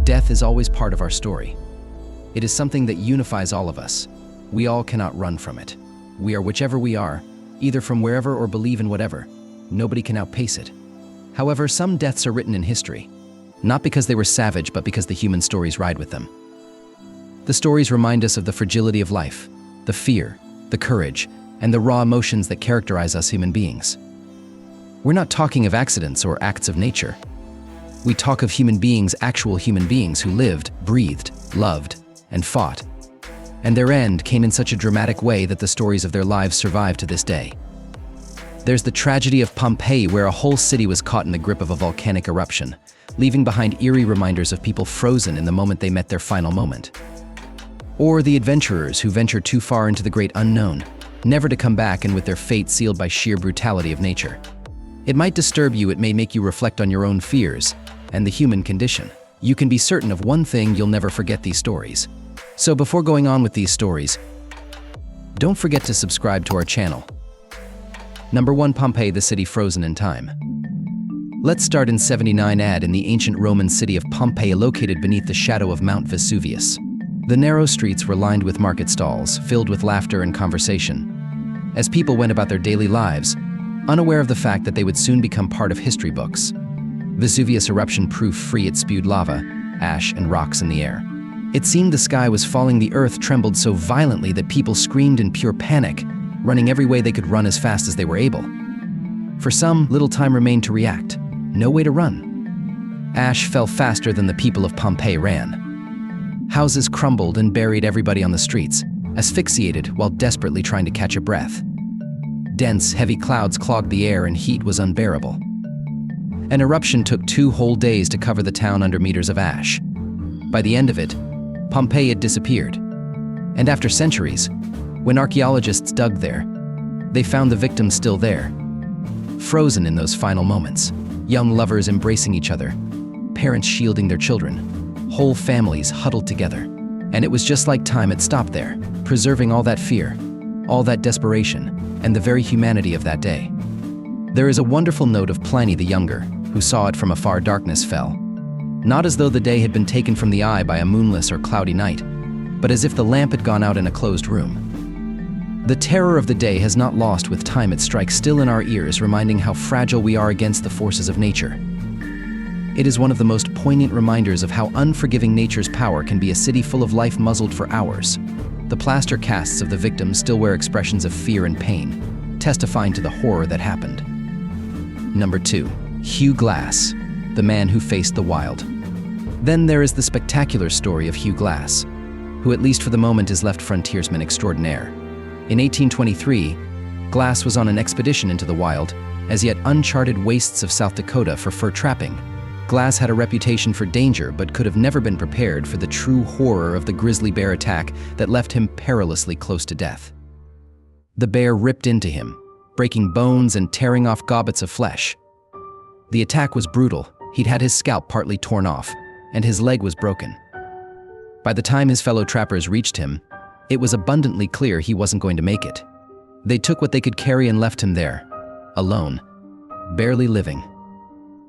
Death is always part of our story. It is something that unifies all of us. We all cannot run from it. We are whichever we are, either from wherever or believe in whatever. Nobody can outpace it. However, some deaths are written in history, not because they were savage, but because the human stories ride with them. The stories remind us of the fragility of life, the fear, the courage, and the raw emotions that characterize us human beings. We're not talking of accidents or acts of nature. We talk of human beings, actual human beings who lived, breathed, loved, and fought. And their end came in such a dramatic way that the stories of their lives survive to this day. There's the tragedy of Pompeii, where a whole city was caught in the grip of a volcanic eruption, leaving behind eerie reminders of people frozen in the moment they met their final moment. Or the adventurers who venture too far into the great unknown, never to come back and with their fate sealed by sheer brutality of nature. It might disturb you, it may make you reflect on your own fears and the human condition. You can be certain of one thing: you'll never forget these stories. So before going on with these stories, don't forget to subscribe to our channel. Number 1. Pompeii, the city frozen in time. Let's start in 79 AD in the ancient Roman city of Pompeii, located beneath the shadow of Mount Vesuvius. The narrow streets were lined with market stalls, filled with laughter and conversation, as people went about their daily lives, unaware of the fact that they would soon become part of history books. Vesuvius eruption proof free, it spewed lava, ash, and rocks in the air. It seemed the sky was falling, the earth trembled so violently that people screamed in pure panic, running every way they could run as fast as they were able. For some, little time remained to react. No way to run. Ash fell faster than the people of Pompeii ran. Houses crumbled and buried everybody on the streets, asphyxiated while desperately trying to catch a breath. Dense, heavy clouds clogged the air and heat was unbearable. An eruption took 2 whole days to cover the town under meters of ash. By the end of it, Pompeii had disappeared. And after centuries, when archaeologists dug there, they found the victims still there, frozen in those final moments. Young lovers embracing each other, parents shielding their children, whole families huddled together. And it was just like time had stopped there, preserving all that fear, all that desperation, and the very humanity of that day. There is a wonderful note of Pliny the Younger, who saw it from afar. Darkness fell, not as though the day had been taken from the eye by a moonless or cloudy night, but as if the lamp had gone out in a closed room. The terror of the day has not lost with time. It strikes still in our ears, reminding how fragile we are against the forces of nature. It is one of the most poignant reminders of how unforgiving nature's power can be. A city full of life muzzled for hours. The plaster casts of the victims still wear expressions of fear and pain, testifying to the horror that happened. Number 2. Hugh Glass, the man who faced the wild. Then there is the spectacular story of Hugh Glass, who at least for the moment is left frontiersman extraordinaire. In 1823, Glass was on an expedition into the wild, as yet uncharted wastes of South Dakota for fur trapping. Glass had a reputation for danger, but could have never been prepared for the true horror of the grizzly bear attack that left him perilously close to death. The bear ripped into him, breaking bones and tearing off gobbets of flesh. The attack was brutal. He'd had his scalp partly torn off, and his leg was broken. By the time his fellow trappers reached him, it was abundantly clear he wasn't going to make it. They took what they could carry and left him there, alone, barely living.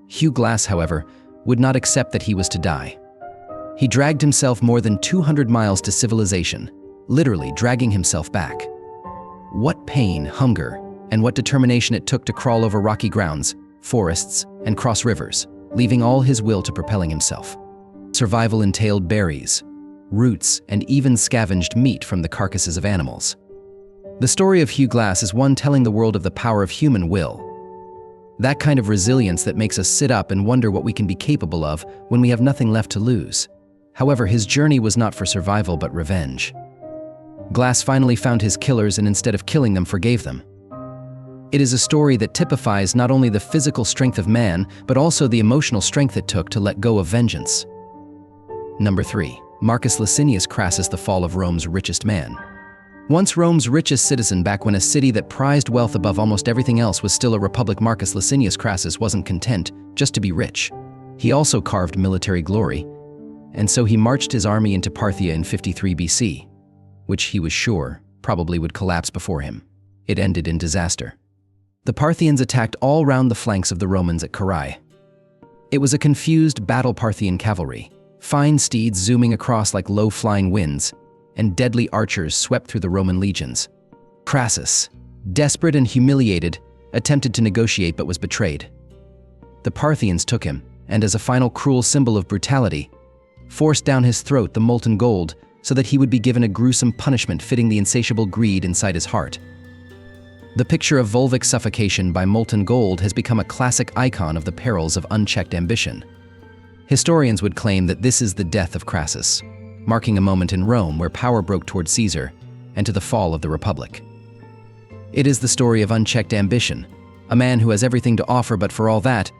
Hugh Glass, however, would not accept that he was to die. He dragged himself more than 200 miles to civilization, literally dragging himself back. What pain, hunger, and what determination it took to crawl over rocky grounds, forests, and cross rivers, leaving all his will to propelling himself. Survival entailed berries, roots, and even scavenged meat from the carcasses of animals. The story of Hugh Glass is one telling the world of the power of human will. That kind of resilience that makes us sit up and wonder what we can be capable of when we have nothing left to lose. However, his journey was not for survival but revenge. Glass finally found his killers and instead of killing them, forgave them. It is a story that typifies not only the physical strength of man, but also the emotional strength it took to let go of vengeance. Number 3. Marcus Licinius Crassus, the fall of Rome's richest man. Once Rome's richest citizen, back when a city that prized wealth above almost everything else was still a republic, Marcus Licinius Crassus wasn't content just to be rich. He also carved military glory, and so he marched his army into Parthia in 53 BC, which he was sure probably would collapse before him. It ended in disaster. The Parthians attacked all round the flanks of the Romans at Carrhae. It was a confused battle. Parthian cavalry, fine steeds zooming across like low-flying winds, and deadly archers swept through the Roman legions. Crassus, desperate and humiliated, attempted to negotiate but was betrayed. The Parthians took him, and as a final cruel symbol of brutality, forced down his throat the molten gold so that he would be given a gruesome punishment fitting the insatiable greed inside his heart. The picture of vulvic suffocation by molten gold has become a classic icon of the perils of unchecked ambition. Historians would claim that this is the death of Crassus, marking a moment in Rome where power broke toward Caesar and to the fall of the Republic. It is the story of unchecked ambition, a man who has everything to offer, but for all that,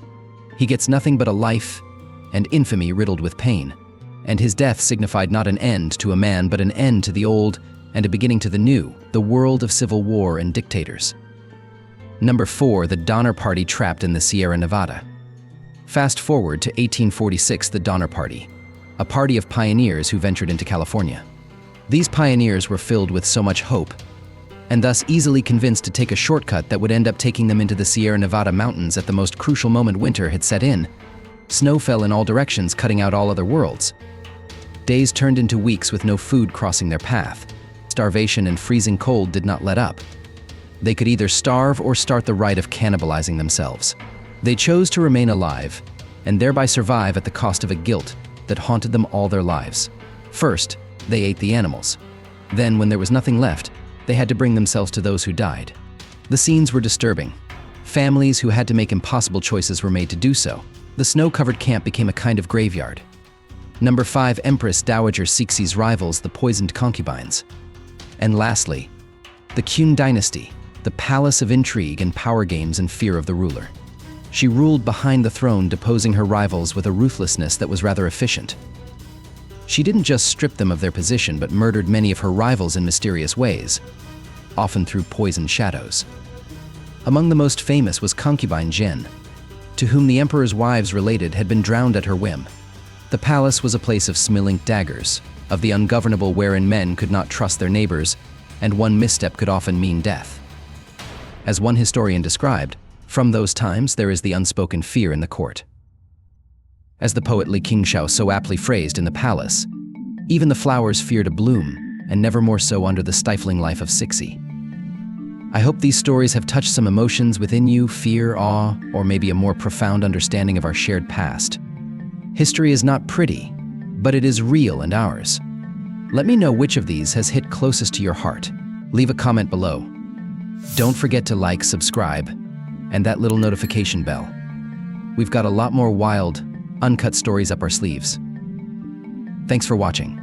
he gets nothing but a life and infamy riddled with pain, and his death signified not an end to a man but an end to the old and a beginning to the new, the world of civil war and dictators. Number 4, the Donner Party trapped in the Sierra Nevada. Fast forward to 1846, the Donner Party, a party of pioneers who ventured into California. These pioneers were filled with so much hope, and thus easily convinced to take a shortcut that would end up taking them into the Sierra Nevada mountains at the most crucial moment. Winter had set in. Snow fell in all directions, cutting out all other worlds. Days turned into weeks with no food crossing their path. Starvation and freezing cold did not let up. They could either starve or start the rite of cannibalizing themselves. They chose to remain alive, and thereby survive at the cost of a guilt that haunted them all their lives. First, they ate the animals. Then, when there was nothing left, they had to bring themselves to those who died. The scenes were disturbing. Families who had to make impossible choices were made to do so. The snow-covered camp became a kind of graveyard. Number 5, Empress Dowager Cixis rivals the poisoned concubines. And lastly, the Qing dynasty, the palace of intrigue and power games and fear of the ruler. She ruled behind the throne, deposing her rivals with a ruthlessness that was rather efficient. She didn't just strip them of their position, but murdered many of her rivals in mysterious ways, often through poisoned shadows. Among the most famous was concubine Zhen, to whom the emperor's wives related had been drowned at her whim. The palace was a place of smiling daggers, of the ungovernable, wherein men could not trust their neighbors, and one misstep could often mean death. As one historian described, from those times there is the unspoken fear in the court. As the poet Li Qingxiao so aptly phrased, in the palace, even the flowers fear to bloom, and never more so under the stifling life of Cixi. I hope these stories have touched some emotions within you, fear, awe, or maybe a more profound understanding of our shared past. History is not pretty, but it is real and ours. Let me know which of these has hit closest to your heart. Leave a comment below. Don't forget to like, subscribe, and that little notification bell. We've got a lot more wild, uncut stories up our sleeves. Thanks for watching.